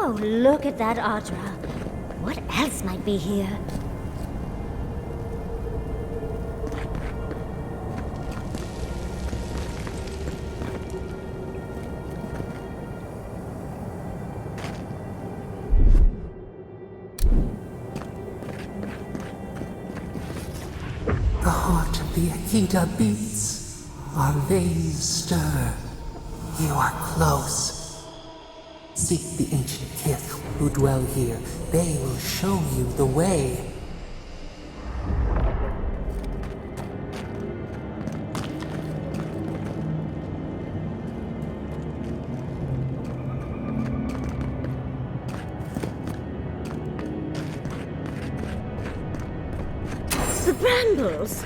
Oh, look at that Audra. What else might be here? The heart of the Akita beats. Our veins stir. You are close. Seek the ancient kith who dwell here. They will show you the way. The brambles!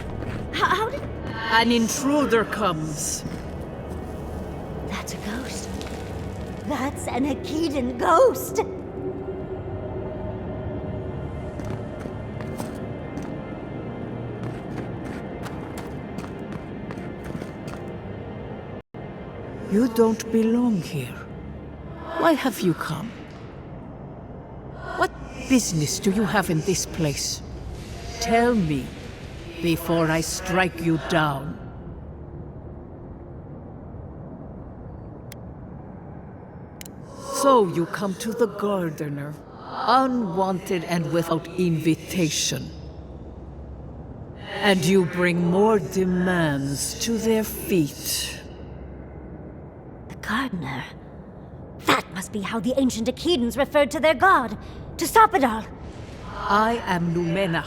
How did... An intruder comes. That's a ghost. That's an Akitan ghost! You don't belong here. Why have you come? What business do you have in this place? Tell me, before I strike you down. So you come to the Gardener, unwanted and without invitation. And you bring more demands to their feet. The Gardener? That must be how the ancient Akitans referred to their god, to stop it all. I am Numena,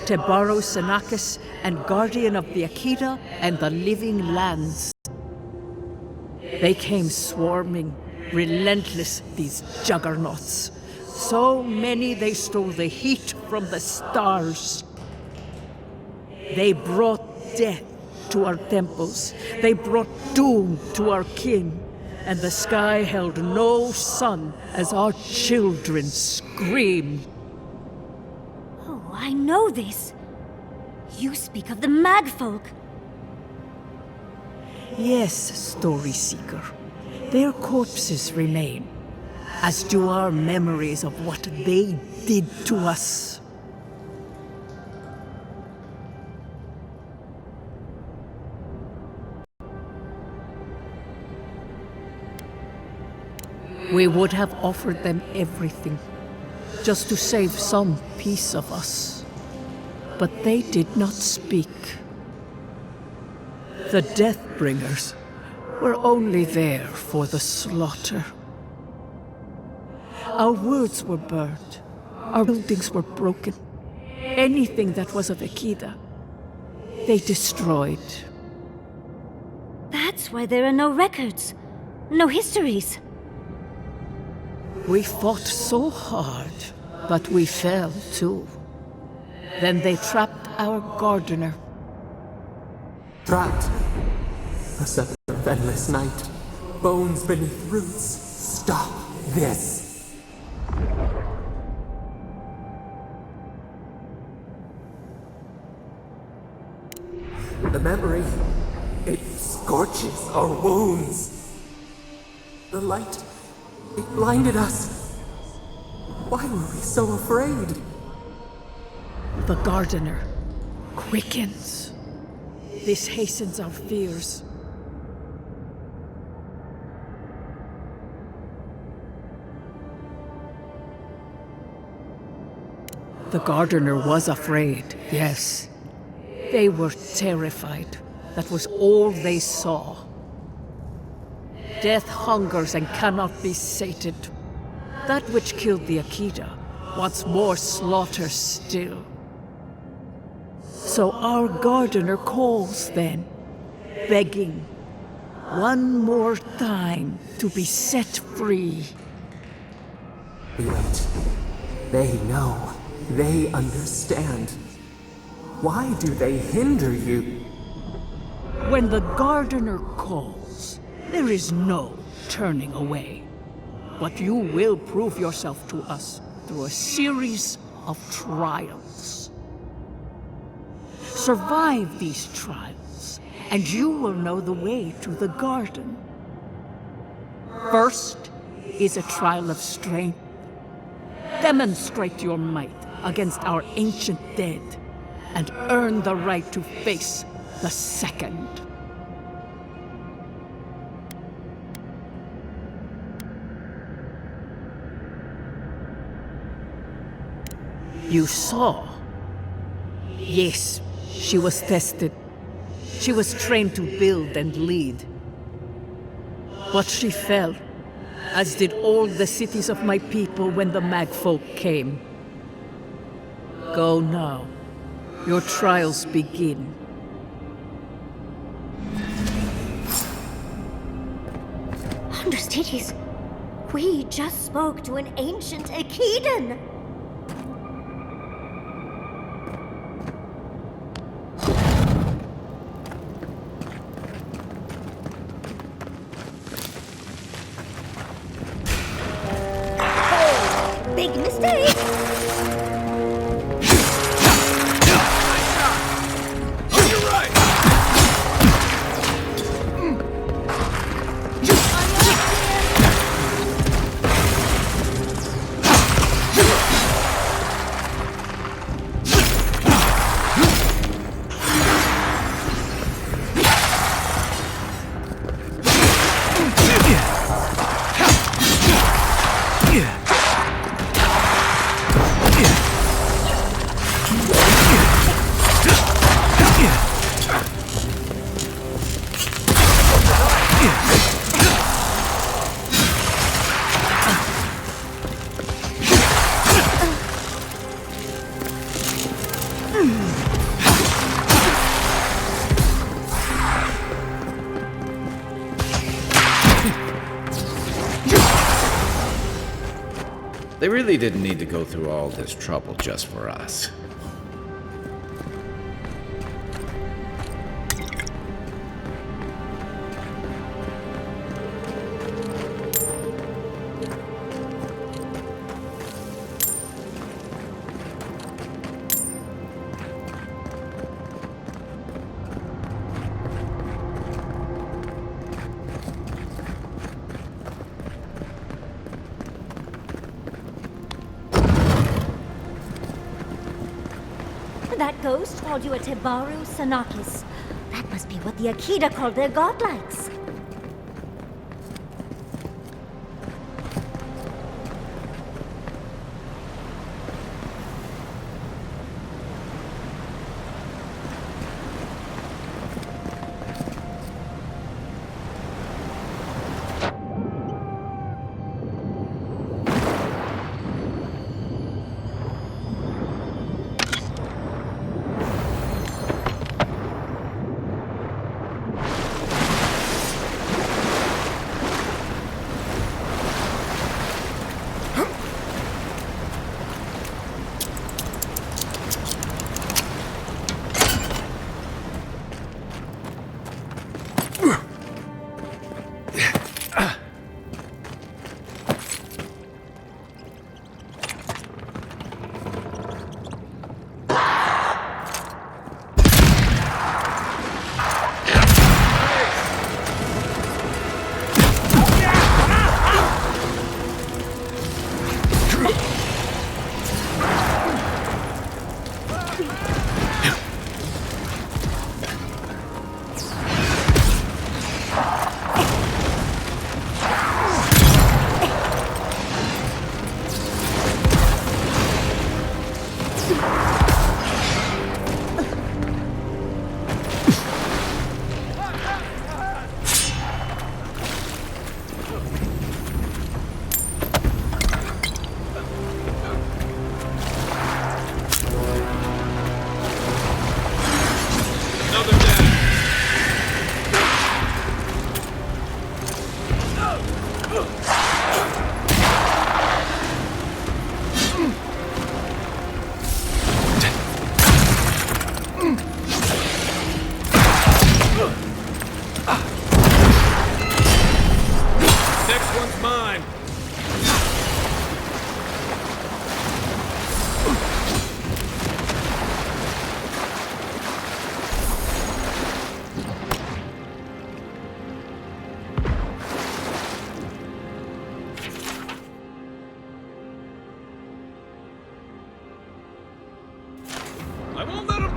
Tebaro Senakis, and guardian of the Akita and the living lands. They came swarming, relentless, these juggernauts. So many they stole the heat from the stars. They brought death to our temples. They brought doom to our kin. And the sky held no sun as our children screamed. Oh, I know this. You speak of the Magfolk. Yes, Story Seeker. Their corpses remain, as do our memories of what they did to us. We would have offered them everything, just to save some piece of us. But they did not speak. The Deathbringers were only there for the slaughter. Our words were burned. Our buildings were broken. Anything that was of Akita, they destroyed. That's why there are no records, no histories. We fought so hard, but we fell too. Then they trapped our Gardener. Trapped. A scepter of endless night. Bones beneath roots. Stop this. The memory, it scorches our wounds. The light, it blinded us. Why were we so afraid? The Gardener quickens. This hastens our fears. The Gardener was afraid, yes. They were terrified. That was all they saw. Death hungers and cannot be sated. That which killed the Akita wants more slaughter still. So our Gardener calls then, begging one more time to be set free. Wait. They know. They understand. Why do they hinder you? When the Gardener calls, there is no turning away. But you will prove yourself to us through a series of trials. Survive these trials, and you will know the way to the garden. First, is a trial of strength. Demonstrate your might against our ancient dead, and earn the right to face the second. You saw? Yes, she was tested. She was trained to build and lead. But she fell, as did all the cities of my people when the Magfolk came. Go now. Your trials begin. Understudies, we just spoke to an ancient Akedan. Big mistake! They really didn't need to go through all this trouble just for us. That ghost called you a Tebaru Sanakis. That must be what the Akita called their godlikes.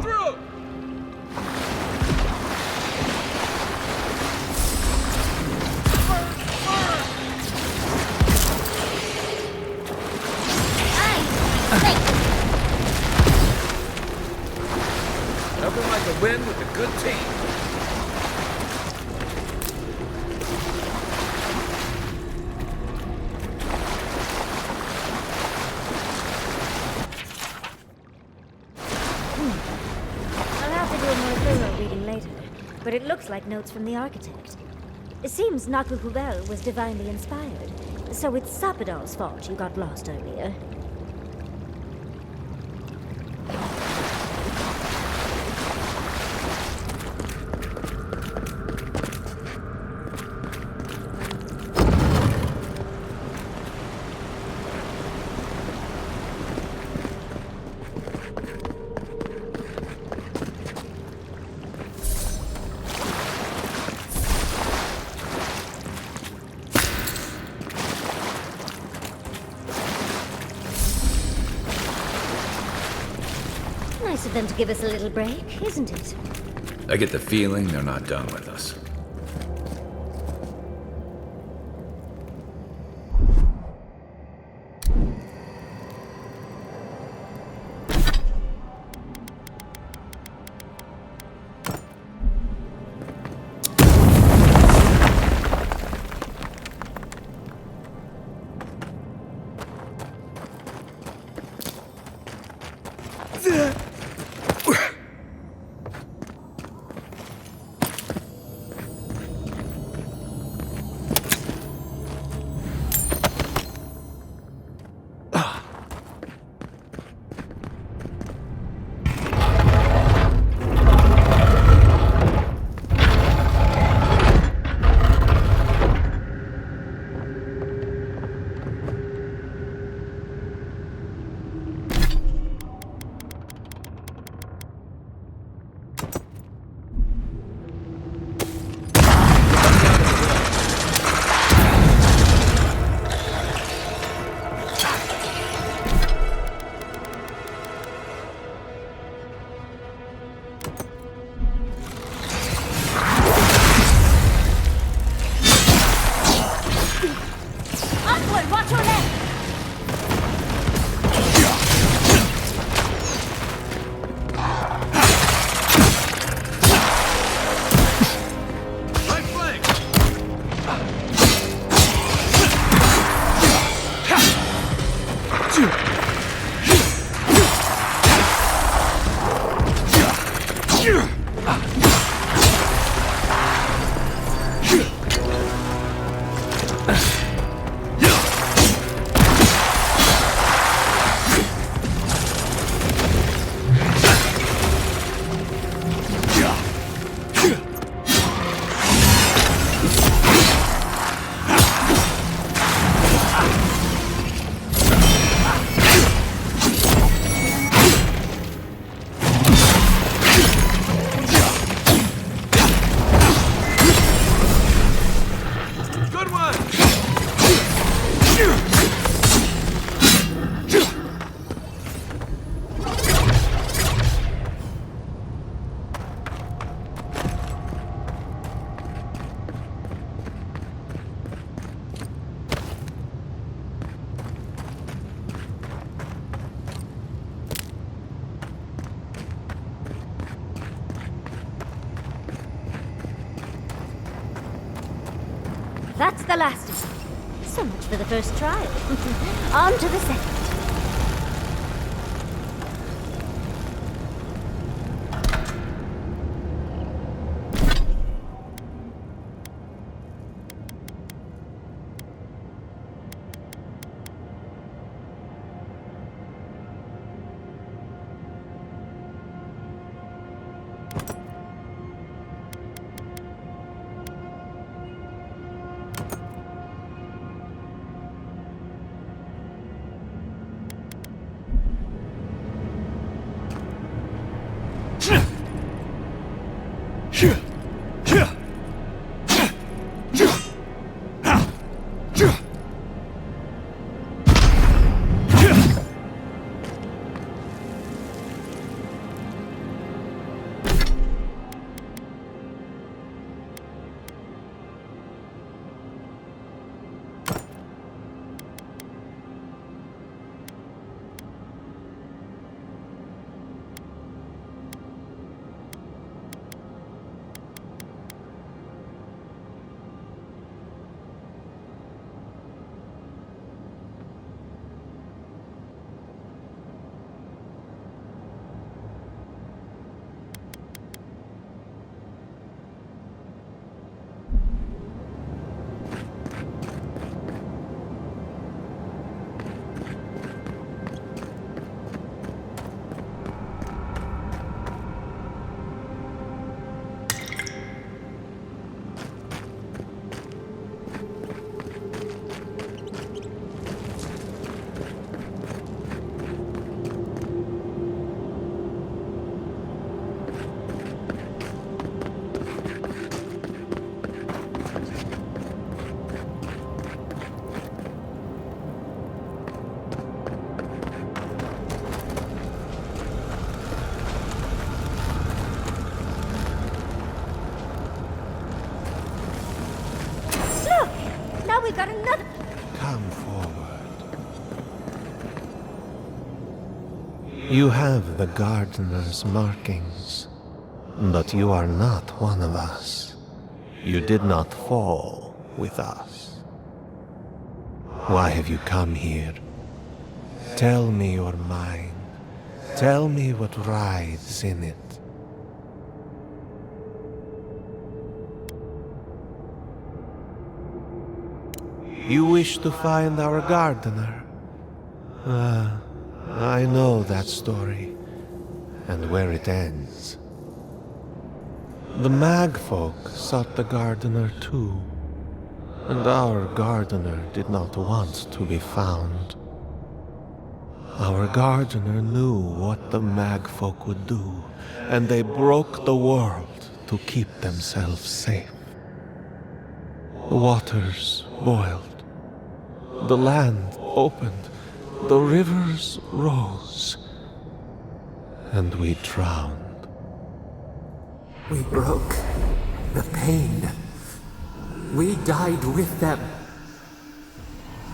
through! Nothing like a win with a good team. I'll have to do a more thorough reading later, but it looks like notes from the architect. It seems Nakukubel was divinely inspired, so it's Sapadal's fault you got lost earlier. Nice of them to give us a little break, isn't it? I get the feeling they're not done with us. Onward, watch your left! Right flank! Good one! That's the last of them. So much for the first trial. On to the second. another... Come forward. You have the gardener's markings, but you are not one of us. You did not fall with us. Why have you come here? Tell me your mind. Tell me what rides in it. You wish to find our gardener? I know that story, and where it ends. The Magfolk sought the gardener too, and our gardener did not want to be found. Our gardener knew what the Magfolk would do, and they broke the world to keep themselves safe. The waters boiled. The land opened, the rivers rose, and we drowned. We broke the pain. We died with them.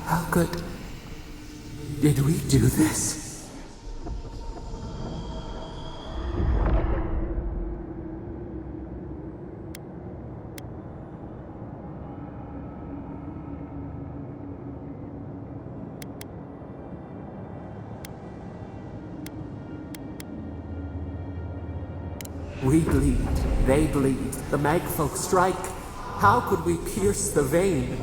How did we do this? We bleed, they bleed, the Magfolk strike. How could we pierce the vein?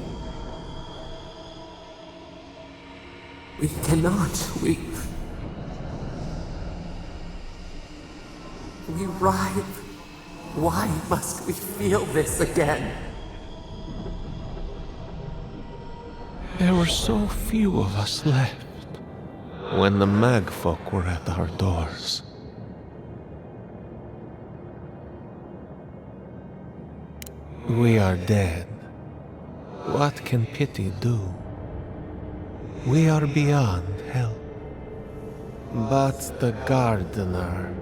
We cannot, we writhe. Why must we feel this again? There were so few of us left when the Magfolk were at our doors. We are dead. What can pity do? We are beyond help. But the gardener,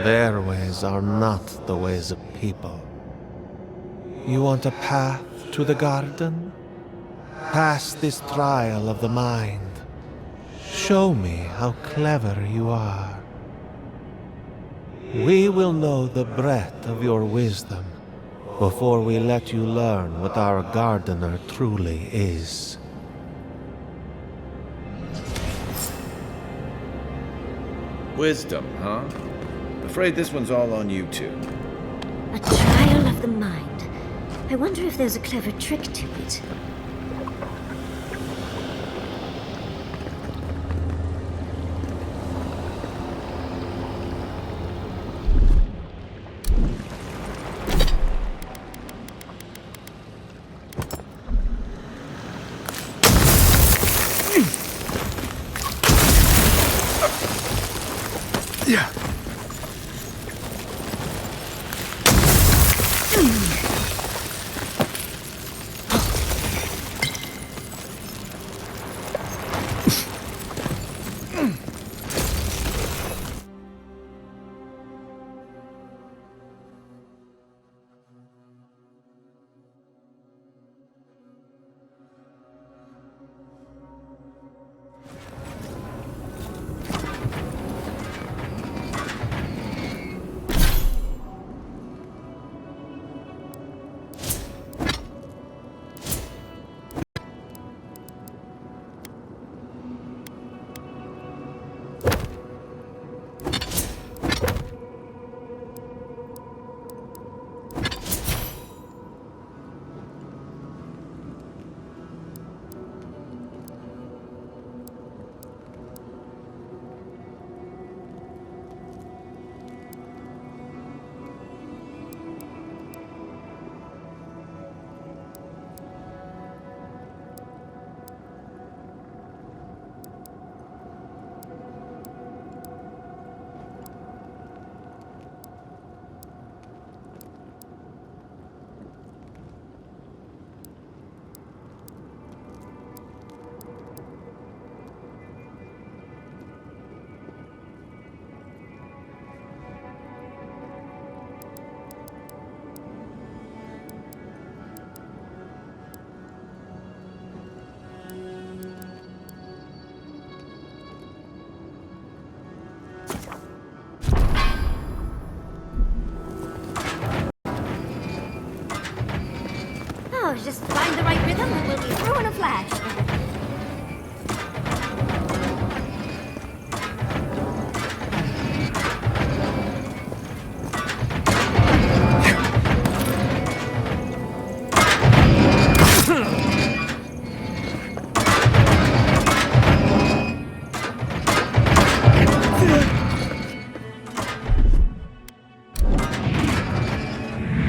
their ways are not the ways of people. You want a path to the garden? Pass this trial of the mind. Show me how clever you are. We will know the breadth of your wisdom before we let you learn what our gardener truly is. Wisdom, huh? Afraid this one's all on you two. A trial of the mind. I wonder if there's a clever trick to it. Just find the right rhythm and we'll be through in a flash.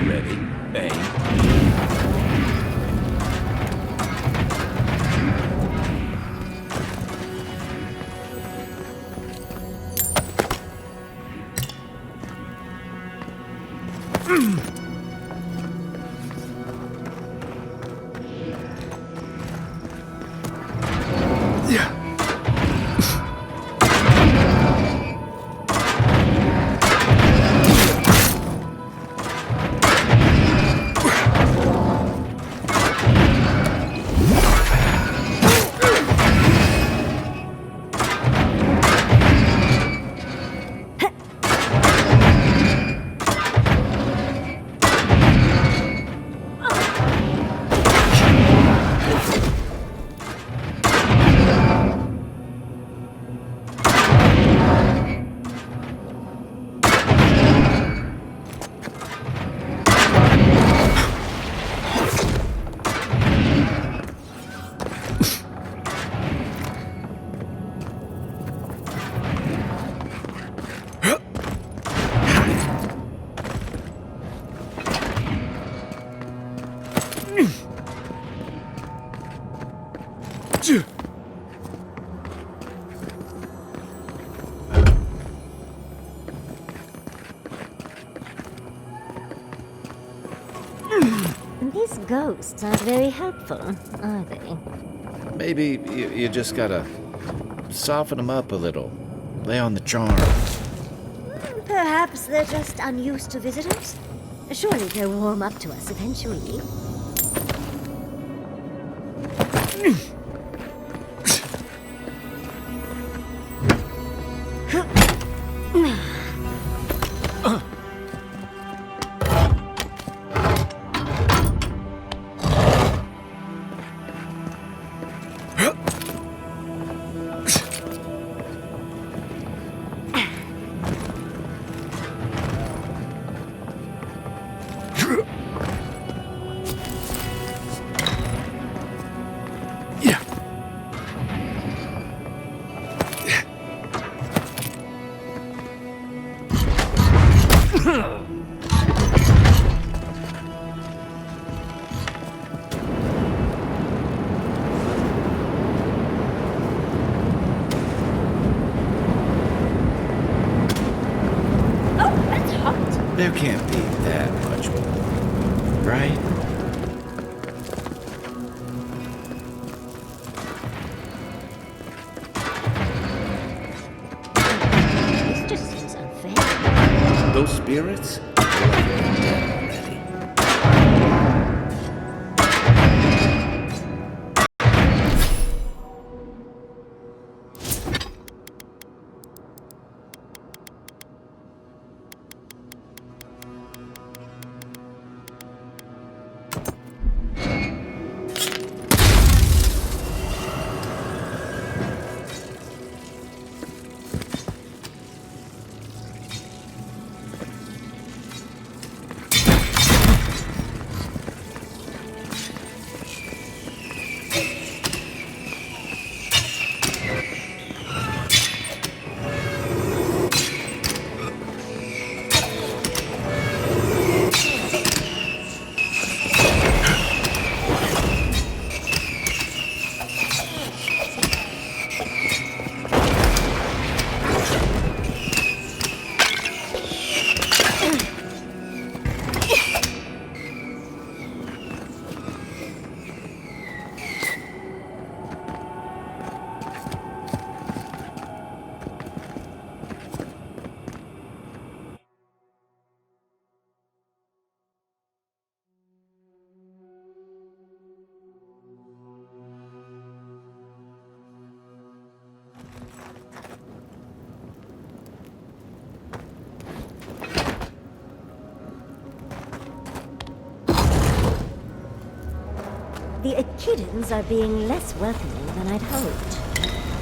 Ready, aim. These ghosts aren't very helpful, are they? Maybe you just gotta soften them up a little. Lay on the charm. Perhaps they're just unused to visitors. Surely they'll warm up to us eventually. There can't be that much more, right? This just seems unfair. Those spirits? They're dead already. The Akidans are being less welcoming than I'd hoped.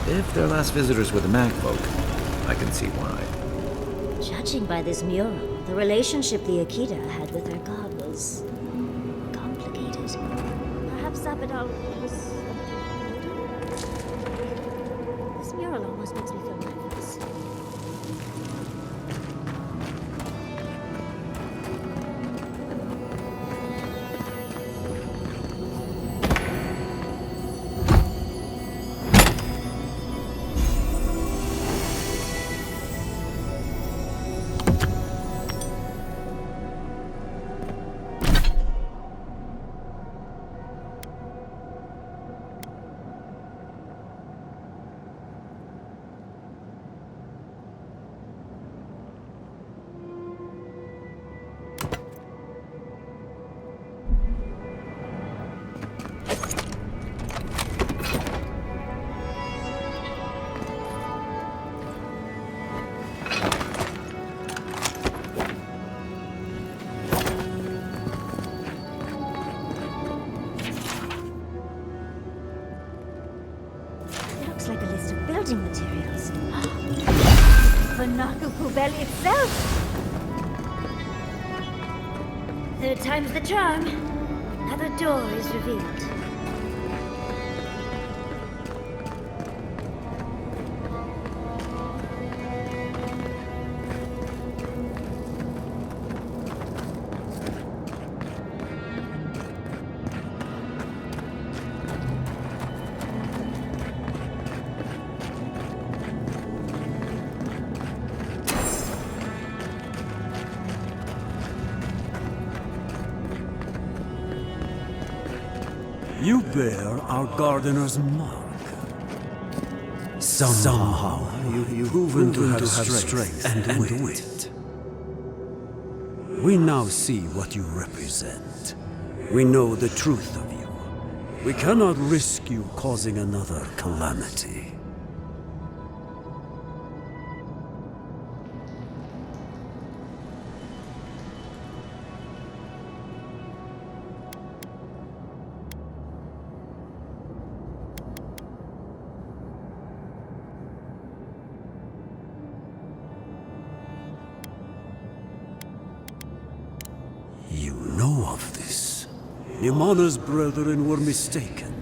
If their last visitors were the Mag folk, I can see why. Judging by this mural, the relationship the Akita had with their god was complicated. Perhaps Sabadal was This mural almost makes me feel nervous. Looks like a list of building materials. For Nakukubel itself! Third time's the charm. Another door is revealed. You bear our gardener's mark. Somehow you've proven to have strength and wit. We now see what you represent. We know the truth of you. We cannot risk you causing another calamity. You know of this. Nimana's brethren were mistaken,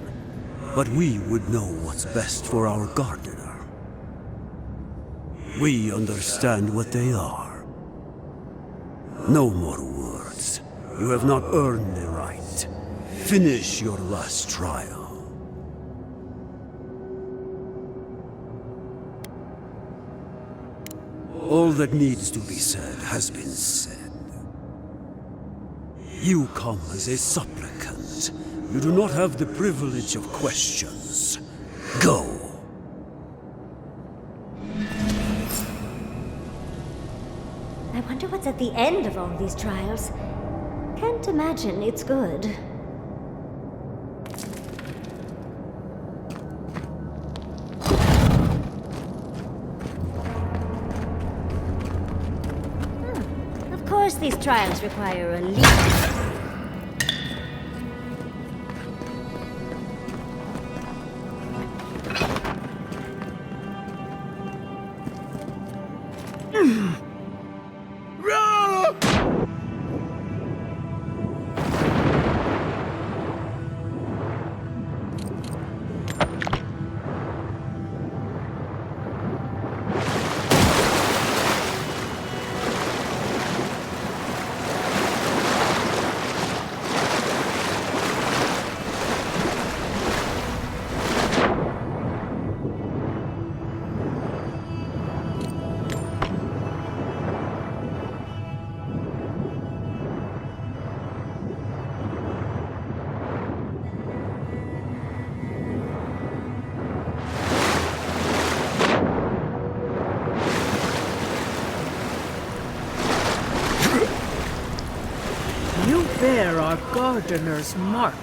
but we would know what's best for our gardener. We understand what they are. No more words. You have not earned the right. Finish your last trial. All that needs to be said has been said. You come as a supplicant. You do not have the privilege of questions. Go. I wonder what's at the end of all these trials. Can't imagine it's good. Of course these trials require a leader. You bear our gardener's mark.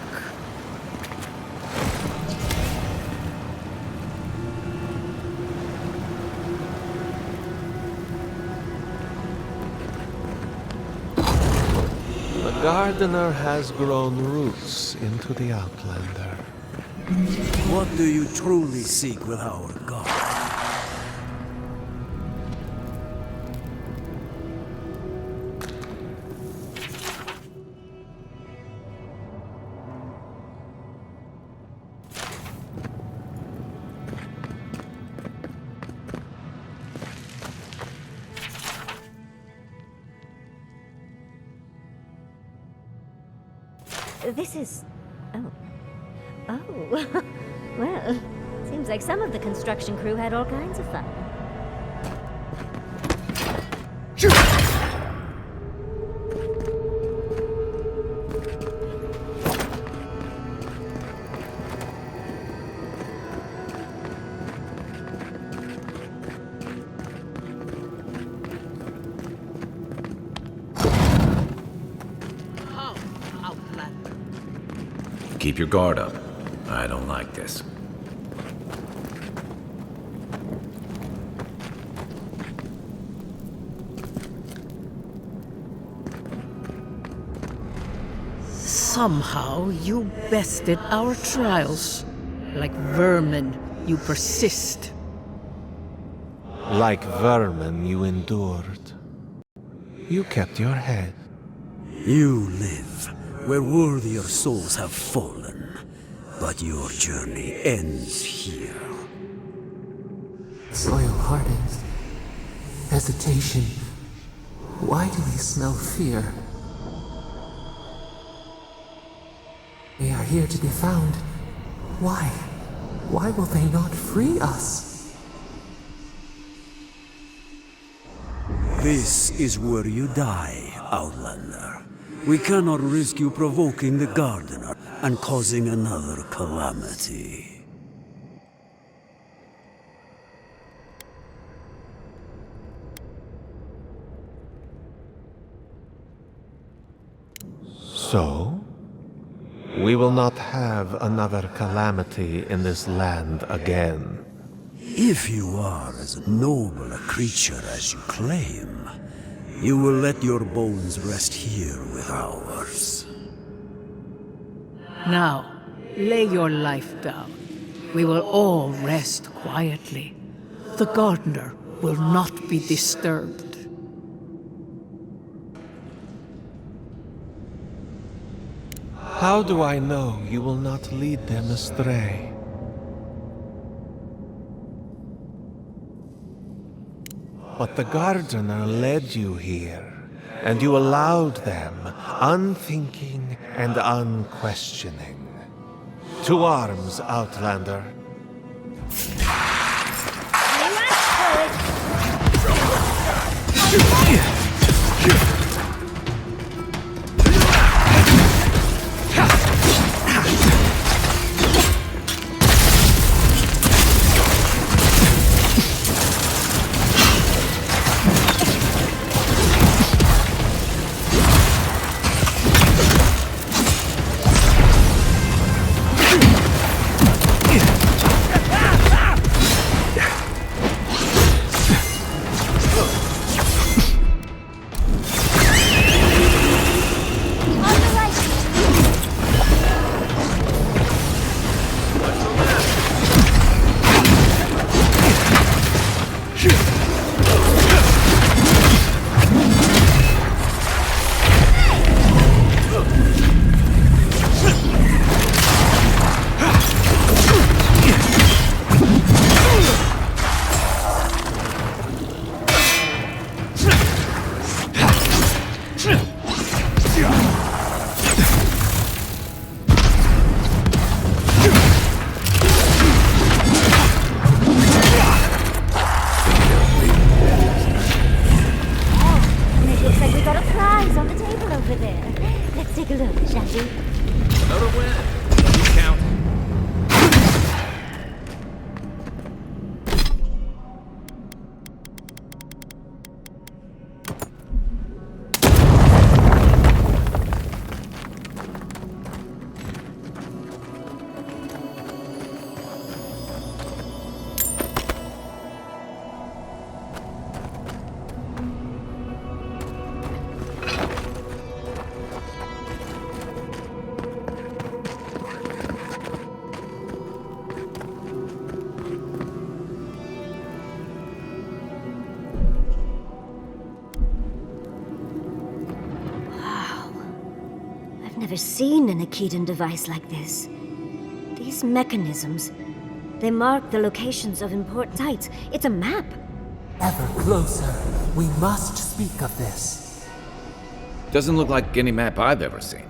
The gardener has grown roots into the Outlander. What do you truly seek with our god? This is... Oh. Oh. Well, seems like some of the construction crew had all kinds of fun. Keep your guard up. I don't like this. Somehow you bested our trials. Like vermin, you persist. Like vermin, you endured. You kept your head. You live where worthier souls have fallen, but your journey ends here. Soil hardens. Hesitation. Why do we smell fear? They are here to be found. Why? Why will they not free us? This is where you die, Outlander. We cannot risk you provoking the Gardener and causing another calamity. So, we will not have another calamity in this land again. If you are as noble a creature as you claim, you will let your bones rest here with ours. Now, lay your life down. We will all rest quietly. The gardener will not be disturbed. How do I know you will not lead them astray? But the gardener led you here, and you allowed them, unthinking and unquestioning. To arms, Outlander. never seen an Akitan device like this. These mechanisms, they mark the locations of important sites. It's a map. Ever closer. We must speak of this. Doesn't look like any map I've ever seen.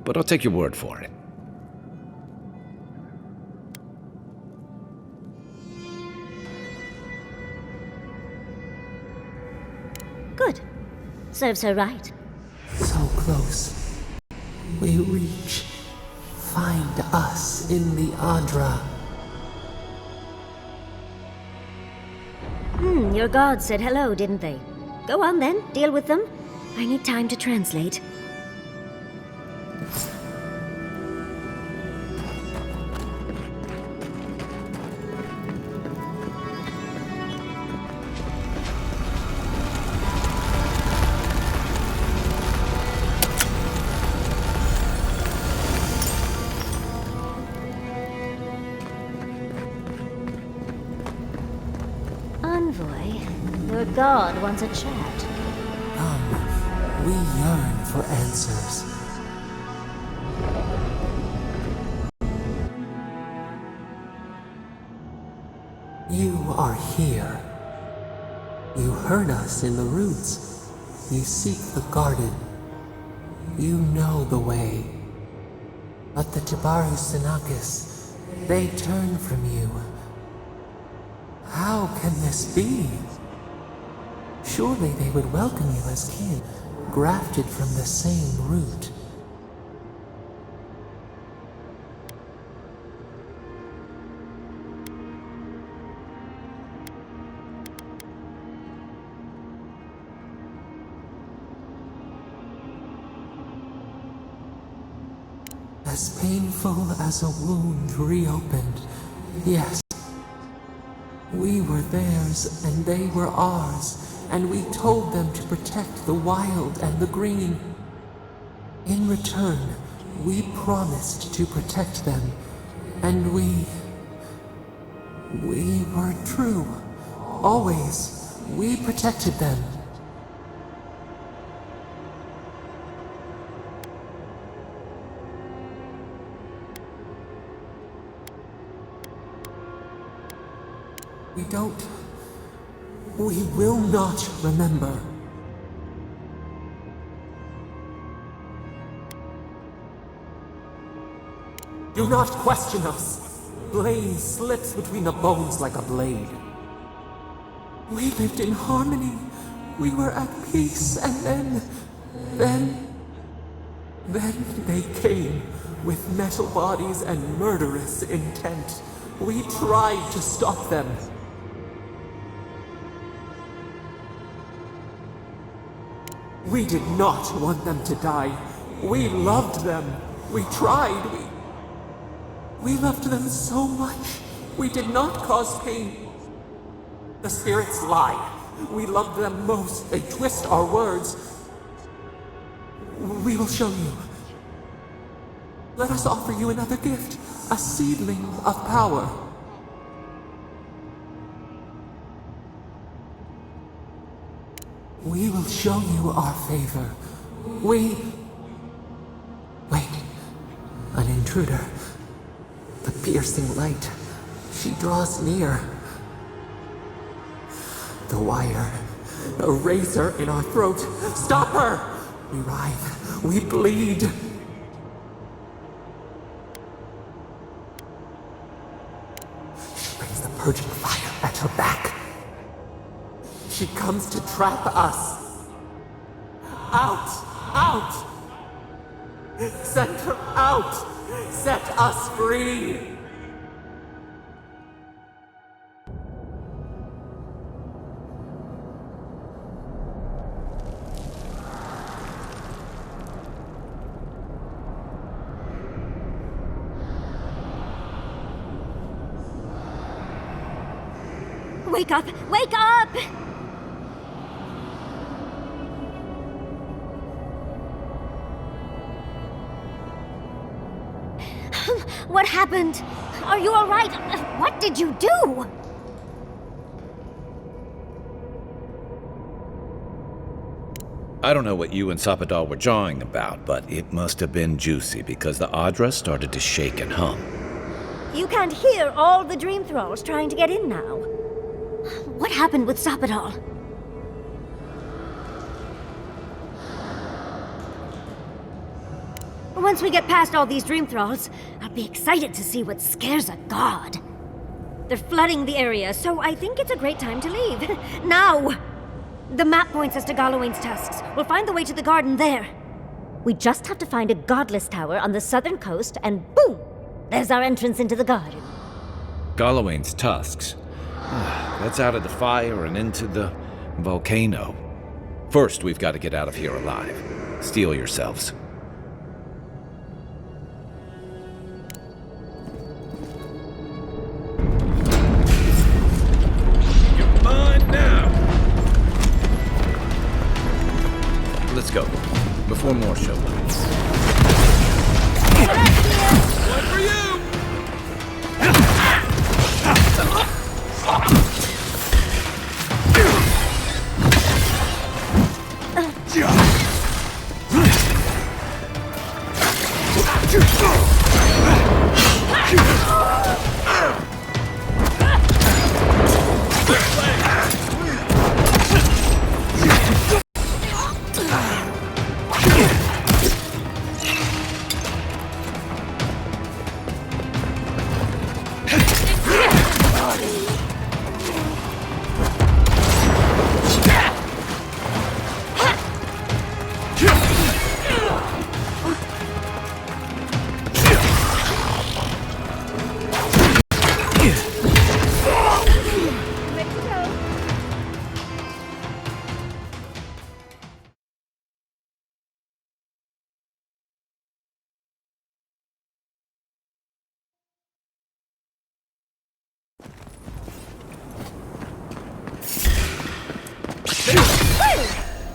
But I'll take your word for it. Good. Serves her right. So close. We reach. Find us in the Adra. Your gods said hello, didn't they? Go on then, deal with them. I need time to translate. Envoy, your god wants a chat. Come, we yearn for answers. You are here. You heard us in the roots. You seek the garden. You know the way. But the Tabaru Sinakis, they turn from you. How can this be? Surely they would welcome you as kin, grafted from the same root. As painful as a wound reopened, yes. We were theirs, and they were ours, and we told them to protect the wild and the green. In return, we promised to protect them, and we were true. Always, we protected them. We will not remember. Do not question us. Blame slips between the bones like a blade. We lived in harmony. We were at peace, and then they came with metal bodies and murderous intent. We tried to stop them. We did not want them to die. We loved them. We tried. We loved them so much. We did not cause pain. The spirits lie. We love them most. They twist our words. We will show you. Let us offer you another gift. A seedling of power. We will show you our favor. Wait. An intruder. The piercing light. She draws near. The wire. A razor in our throat. Stop her! We writhe. We bleed. She brings the purging fire at her back. She comes to trap us. Out! Send her out! Set us free! Wake up! Wake up! What happened? Are you all right? What did you do? I don't know what you and Sapadal were jawing about, but it must have been juicy because the Adra started to shake and hum. You can't hear all the dream thralls trying to get in now. What happened with Sapadal? Once we get past all these dream thralls, I'll be excited to see what scares a god. They're flooding the area, so I think it's a great time to leave. Now! The map points us to Galawain's tusks. We'll find the way to the garden there. We just have to find a godless tower on the southern coast, and boom! There's our entrance into the garden. Galawain's tusks. That's out of the fire and into the volcano. First, we've got to get out of here alive. Steel yourselves. You're mine now! Let's go, before more show up. One for you!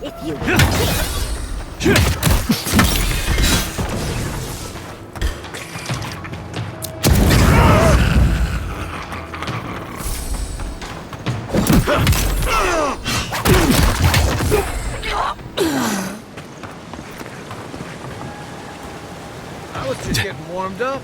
If you... I was just getting warmed up.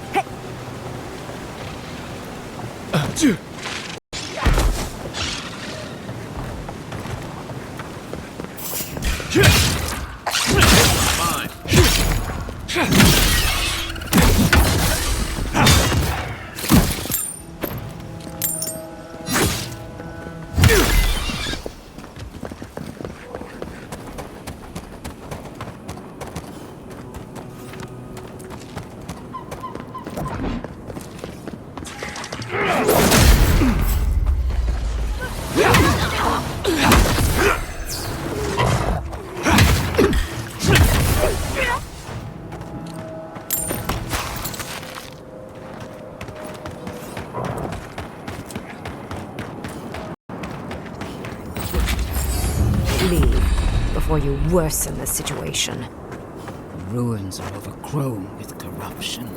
Leave before you worsen the situation. The ruins are overgrown with corruption.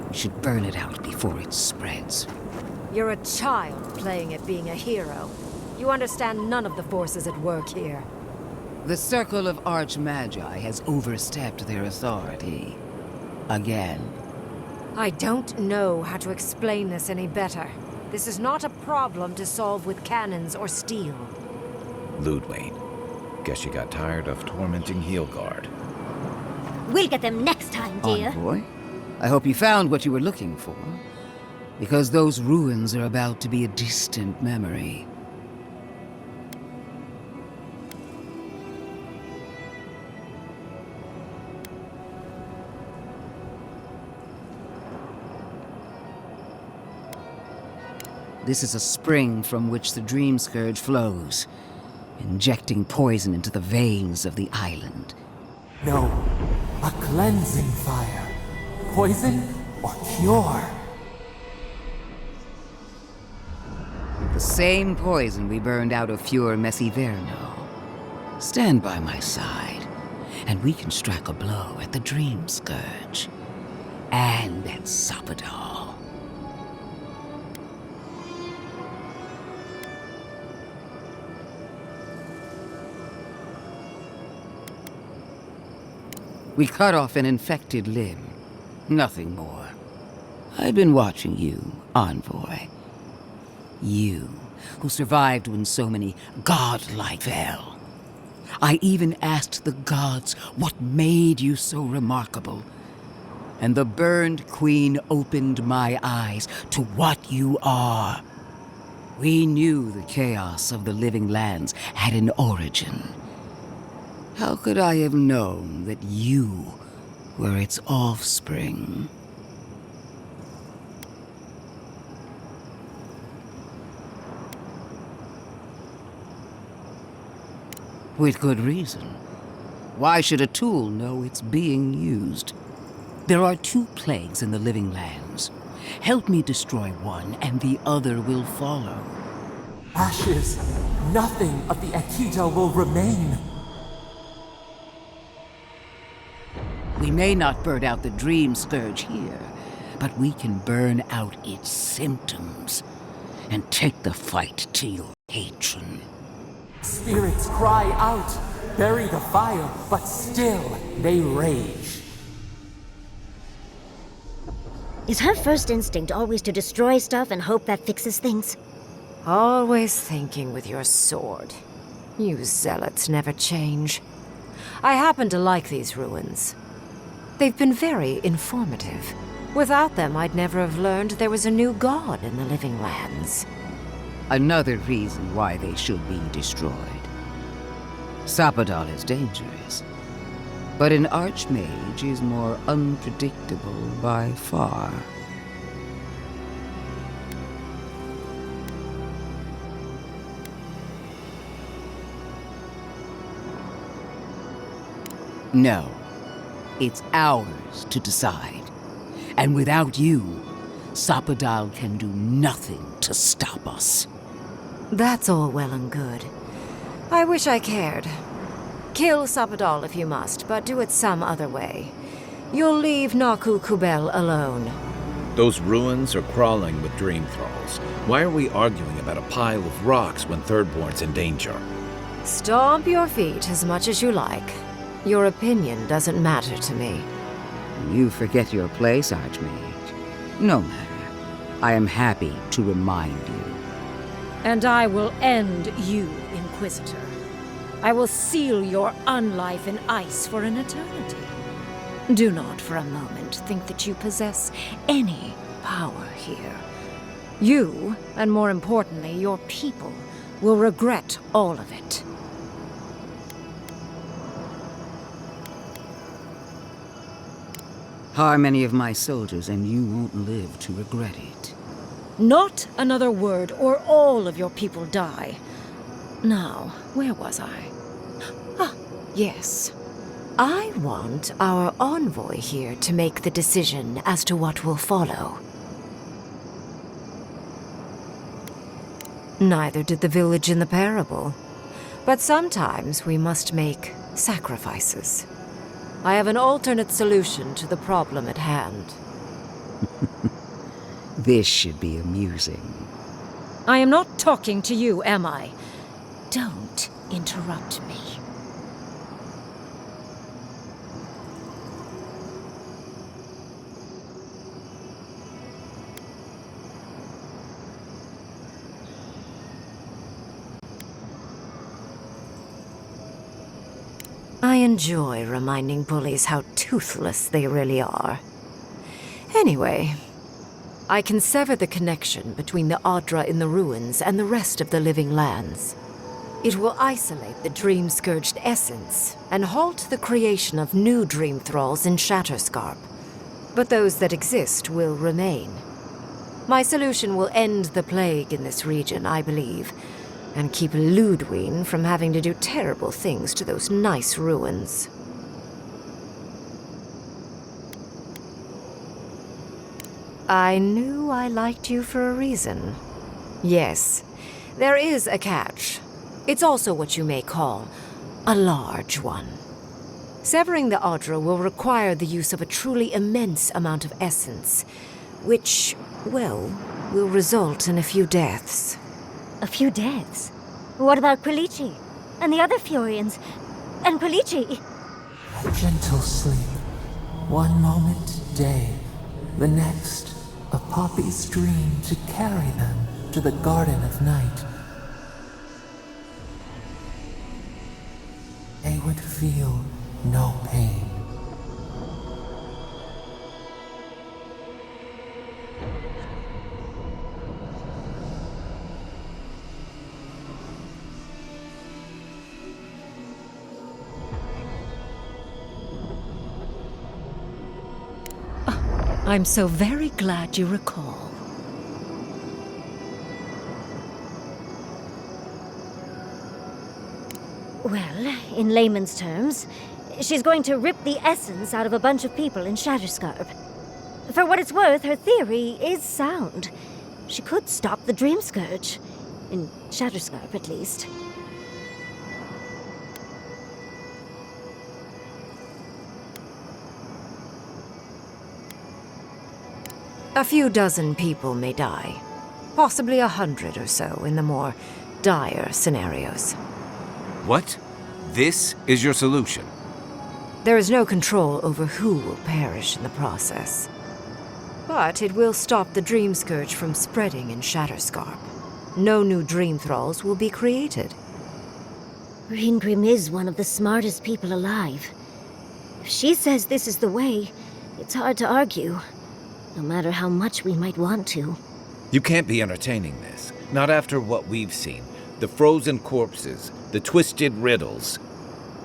We should burn it out before it spreads. You're a child playing at being a hero. You understand none of the forces at work here. The Circle of Archmagi has overstepped their authority. Again. I don't know how to explain this any better. This is not a problem to solve with cannons or steel. Ludwig, guess you got tired of tormenting Heelguard. We'll get them next time, dear. Envoy, I hope you found what you were looking for. Because those ruins are about to be a distant memory. This is a spring from which the Dream Scourge flows, injecting poison into the veins of the island. No, a cleansing fire. Poison or cure? The same poison we burned out of Fure Messiverno. Stand by my side, and we can strike a blow at the Dream Scourge. And at Sapadal. We cut off an infected limb. Nothing more. I've been watching you, Envoy. You, who survived when so many godlike fell. I even asked the gods what made you so remarkable. And the burned queen opened my eyes to what you are. We knew the chaos of the living lands had an origin. How could I have known that you were its offspring? With good reason. Why should a tool know it's being used? There are 2 plagues in the living lands. Help me destroy one, and the other will follow. Ashes. Nothing of the Akita will remain. We may not burn out the dream scourge here, but we can burn out its symptoms and take the fight to your patron. Spirits cry out, bury the fire, but still they rage. Is her first instinct always to destroy stuff and hope that fixes things? Always thinking with your sword. You zealots never change. I happen to like these ruins. They've been very informative. Without them, I'd never have learned there was a new god in the living lands. Another reason why they should be destroyed. Sapadal is dangerous, but an archmage is more unpredictable by far. No, it's ours to decide. And without you, Sapadal can do nothing to stop us. That's all well and good. I wish I cared. Kill Sapadal if you must, but do it some other way. You'll leave Naku Kubel alone. Those ruins are crawling with dream thralls. Why are we arguing about a pile of rocks when Thirdborn's in danger? Stomp your feet as much as you like. Your opinion doesn't matter to me. You forget your place, Archmage. No matter. I am happy to remind you. And I will end you, Inquisitor. I will seal your unlife in ice for an eternity. Do not for a moment think that you possess any power here. You, and more importantly, your people, will regret all of it. Harm any of my soldiers and you won't live to regret it. Not another word, or all of your people die. Now, where was I? Ah, yes. I want our envoy here to make the decision as to what will follow. Neither did the village in the parable. But sometimes we must make sacrifices. I have an alternate solution to the problem at hand. This should be amusing. I am not talking to you, am I? Don't interrupt me. I enjoy reminding bullies how toothless they really are. Anyway, I can sever the connection between the Adra in the ruins and the rest of the living lands. It will isolate the dream-scourged essence and halt the creation of new dream thralls in Shatterscarp. But those that exist will remain. My solution will end the plague in this region, I believe, and keep Ludwig from having to do terrible things to those nice ruins. I knew I liked you for a reason. Yes, there is a catch. It's also what you may call a large one. Severing the Adra will require the use of a truly immense amount of essence, which, well, will result in a few deaths. A few deaths? What about Quilici? And the other Furians? And Quilici? Gentle sleep. One moment day, the next a poppy's dream to carry them to the Garden of Night. They would feel no pain. I'm so very glad you recall. Well, in layman's terms, she's going to rip the essence out of a bunch of people in Shatterscarp. For what it's worth, her theory is sound. She could stop the Dream Scourge. In Shatterscarp, at least. A few dozen people may die. Possibly 100 or so in the more dire scenarios. What? This is your solution? There is no control over who will perish in the process. But it will stop the Dream Scourge from spreading in Shatterscarp. No new Dream Thralls will be created. Reingrim is one of the smartest people alive. If she says this is the way, it's hard to argue. No matter how much we might want to. You can't be entertaining this. Not after what we've seen. The frozen corpses, the twisted riddles.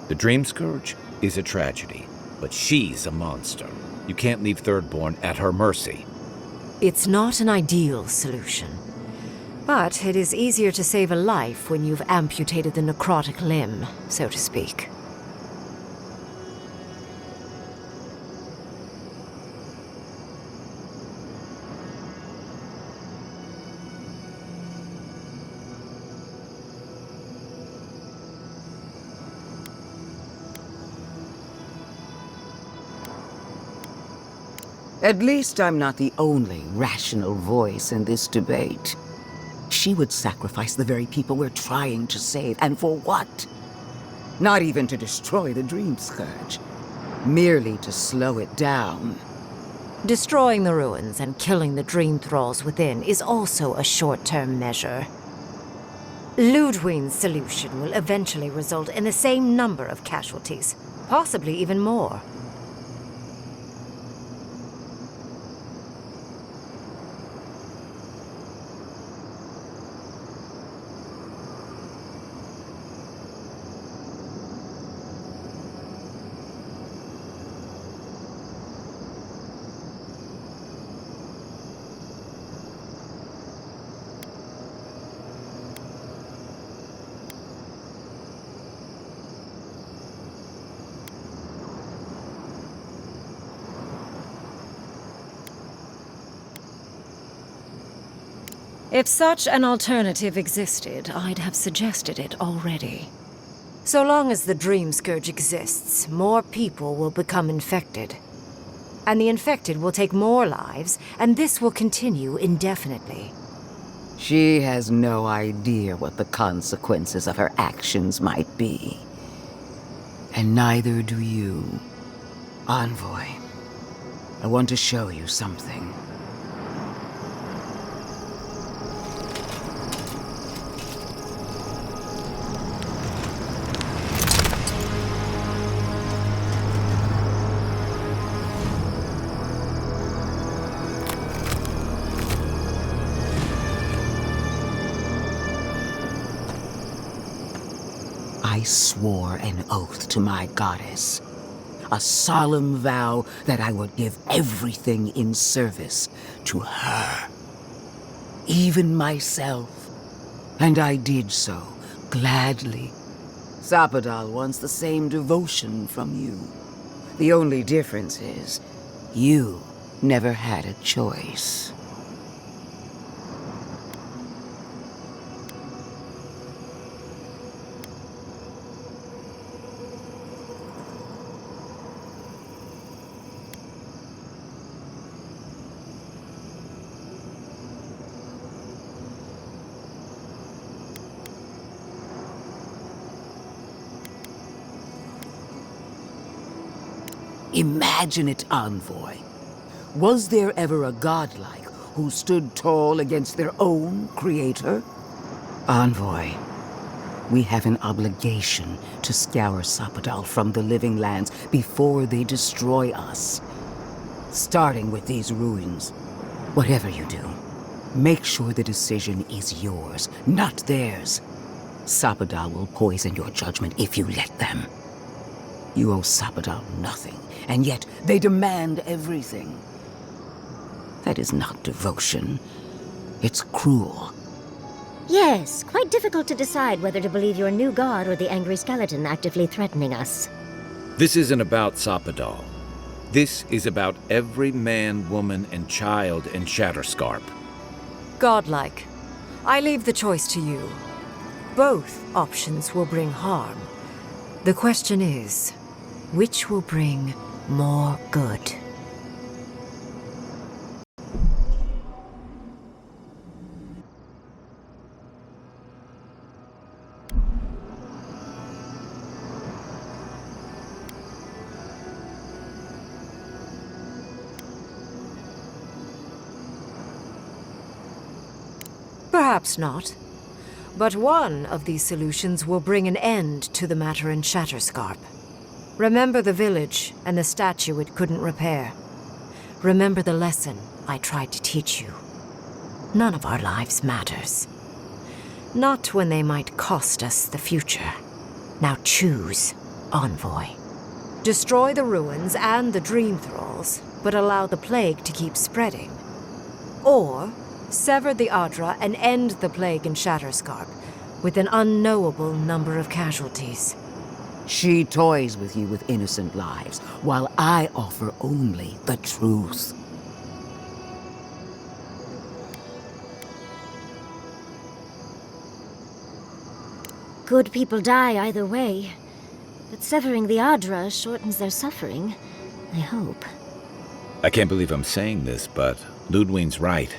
The Dream Scourge is a tragedy, but she's a monster. You can't leave Thirdborn at her mercy. It's not an ideal solution. But it is easier to save a life when you've amputated the necrotic limb, so to speak. At least I'm not the only rational voice in this debate. She would sacrifice the very people we're trying to save, and for what? Not even to destroy the Dream Scourge. Merely to slow it down. Destroying the ruins and killing the Dream Thralls within is also a short-term measure. Ludwig's solution will eventually result in the same number of casualties, possibly even more. If such an alternative existed, I'd have suggested it already. So long as the Dream Scourge exists, more people will become infected. And the infected will take more lives, and this will continue indefinitely. She has no idea what the consequences of her actions might be. And neither do you. Envoy, I want to show you something. I swore an oath to my goddess. A solemn vow that I would give everything in service to her. Even myself. And I did so, gladly. Sapadal wants the same devotion from you. The only difference is, you never had a choice. Imagine it, Envoy. Was there ever a godlike who stood tall against their own creator? Envoy, we have an obligation to scour Sapadal from the living lands before they destroy us. Starting with these ruins. Whatever you do, make sure the decision is yours, not theirs. Sapadal will poison your judgment if you let them. You owe Sapadal nothing, and yet they demand everything. That is not devotion. It's cruel. Yes, quite difficult to decide whether to believe your new god or the angry skeleton actively threatening us. This isn't about Sapadal. This is about every man, woman, and child in Shatterscarp. Godlike. I leave the choice to you. Both options will bring harm. The question is, which will bring more good? Perhaps not. But one of these solutions will bring an end to the matter in Shatterscarp. Remember the village and the statue it couldn't repair. Remember the lesson I tried to teach you. None of our lives matters. Not when they might cost us the future. Now choose, Envoy. Destroy the ruins and the Dream Thralls, but allow the plague to keep spreading. Or sever the Adra and end the plague in Shatterscarp with an unknowable number of casualties. She toys with you with innocent lives, while I offer only the truth. Good people die either way, but severing the Adra shortens their suffering, I hope. I can't believe I'm saying this, but Ludwig's right.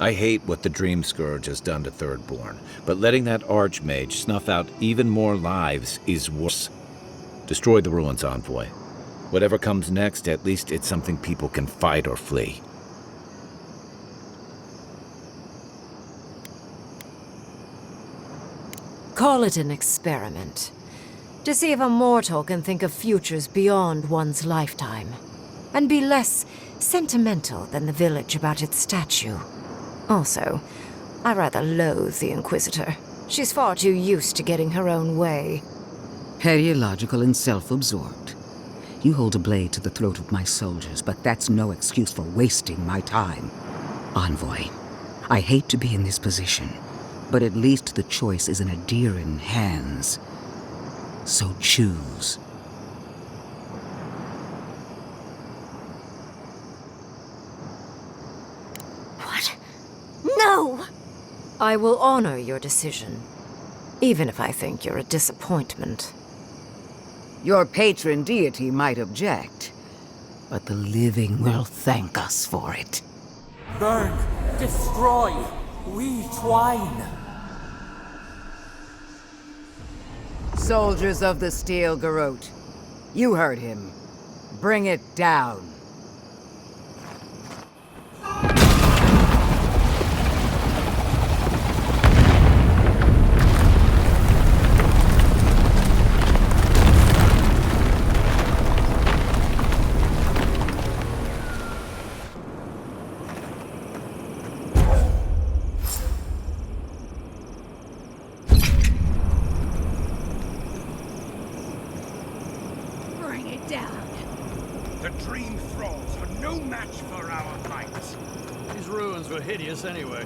I hate what the Dream Scourge has done to Thirdborn, but letting that Archmage snuff out even more lives is worse. Destroy the ruins, Envoy. Whatever comes next, at least it's something people can fight or flee. Call it an experiment. To see if a mortal can think of futures beyond one's lifetime. And be less sentimental than the village about its statue. Also, I rather loathe the Inquisitor. She's far too used to getting her own way. Periological and self-absorbed. You hold a blade to the throat of my soldiers, but that's no excuse for wasting my time. Envoy, I hate to be in this position, but at least the choice is in Adiran hands. So choose. What? No! I will honor your decision, even if I think you're a disappointment. Your patron deity might object, but the living will thank us for it. Burn, destroy, we twine. Soldiers of the Steel Garrote, you heard him. Bring it down. The Dream Thralls are no match for our might. These ruins were hideous anyway.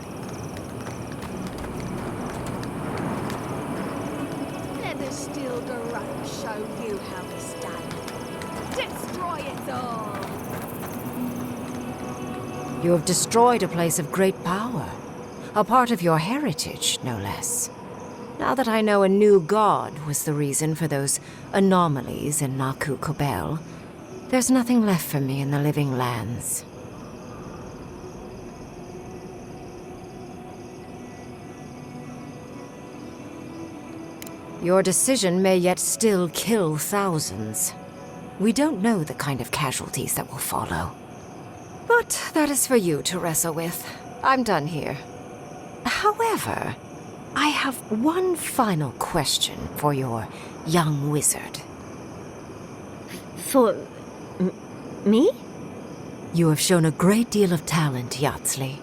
Let the Steel Garrote show you how it's done. Destroy it all! You have destroyed a place of great power. A part of your heritage, no less. Now that I know a new god was the reason for those anomalies in Naku Kobel, there's nothing left for me in the living lands. Your decision may yet still kill thousands. We don't know the kind of casualties that will follow. But that is for you to wrestle with. I'm done here. However, I have one final question for your young wizard. For... me? You have shown a great deal of talent, Yatsley.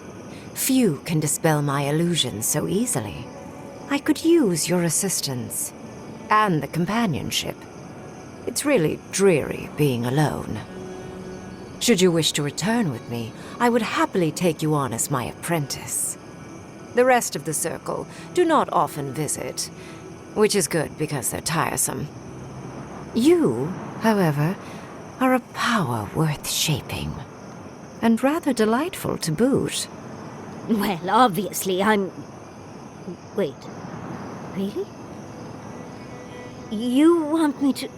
Few can dispel my illusions so easily. I could use your assistance. And the companionship. It's really dreary being alone. Should you wish to return with me, I would happily take you on as my apprentice. The rest of the circle do not often visit, which is good because they're tiresome. You, however, are a power worth shaping, and rather delightful to boot. Well, obviously, I'm... Wait. Really? You want me to...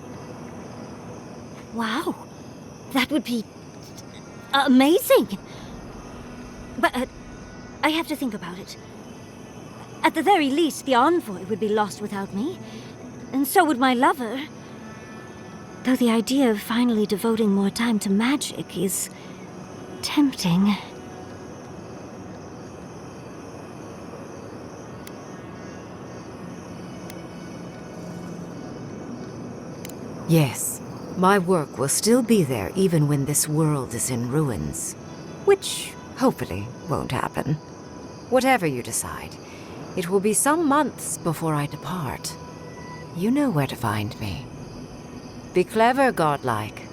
Wow. That would be... amazing! But, I have to think about it. At the very least, the envoy would be lost without me. And so would my lover. Though the idea of finally devoting more time to magic is... tempting. Yes, my work will still be there even when this world is in ruins. Which, hopefully, won't happen. Whatever you decide, it will be some months before I depart. You know where to find me. Be clever, godlike.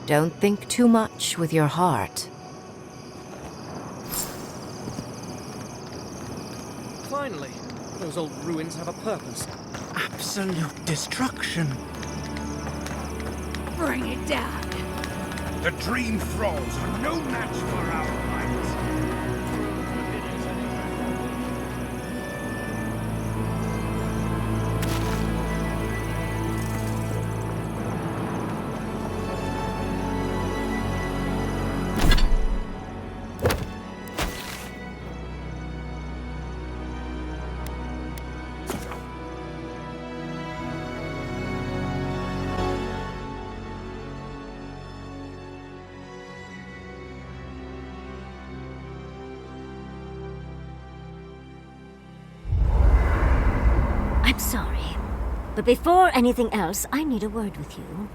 Don't think too much with your heart. Finally, those old ruins have a purpose. Absolute destruction. Bring it down. The dream thralls are no match for our might. I'm sorry. But before anything else, I need a word with you.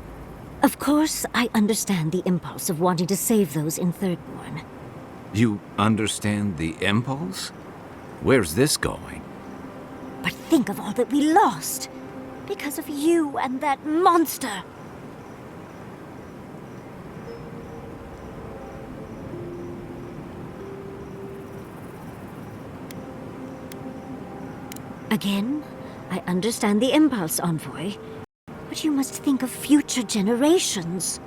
Of course, I understand the impulse of wanting to save those in Thirdborn. You understand the impulse? Where's this going? But think of all that we lost. Because of you and that monster. Again, I understand the impulse, Envoy. But you must think of future generations.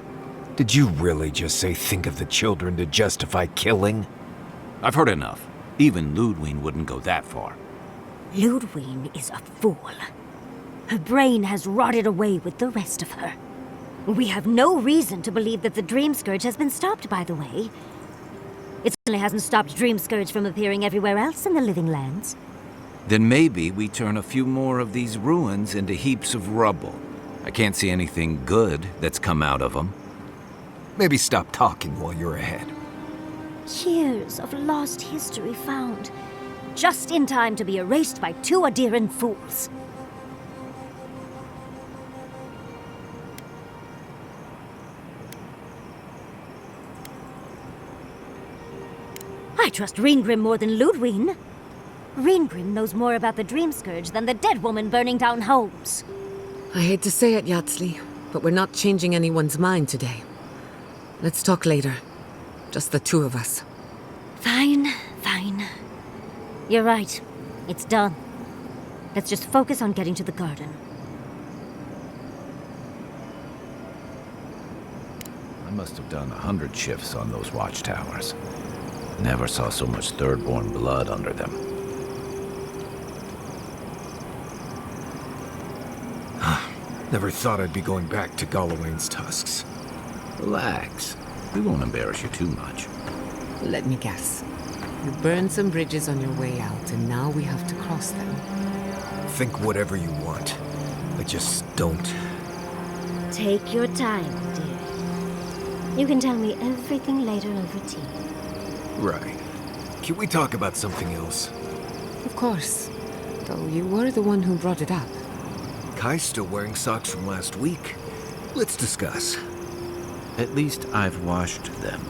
Did you really just say think of the children to justify killing? I've heard enough. Even Ludwig wouldn't go that far. Ludwig is a fool. Her brain has rotted away with the rest of her. We have no reason to believe that the Dream Scourge has been stopped, by the way. It certainly hasn't stopped Dream Scourge from appearing everywhere else in the Living Lands. Then maybe we turn a few more of these ruins into heaps of rubble. I can't see anything good that's come out of them. Maybe stop talking while you're ahead. Years of lost history found, just in time to be erased by two Adiran fools. I trust Reengrim more than Ludwig. Reengrim knows more about the Dream Scourge than the dead woman burning down homes. I hate to say it, Yatsley, but we're not changing anyone's mind today. Let's talk later. Just the two of us. Fine, fine. You're right. It's done. Let's just focus on getting to the garden. I must have done 100 shifts on those watchtowers. Never saw so much Thirdborn blood under them. Never thought I'd be going back to Galawain's tusks. Relax. We won't embarrass you too much. Let me guess. You burned some bridges on your way out, and now we have to cross them. Think whatever you want. I just don't. Take your time, dear. You can tell me everything later over tea. Right. Can we talk about something else? Of course. Though you were the one who brought it up. Kai's still wearing socks from last week. Let's discuss. At least I've washed them.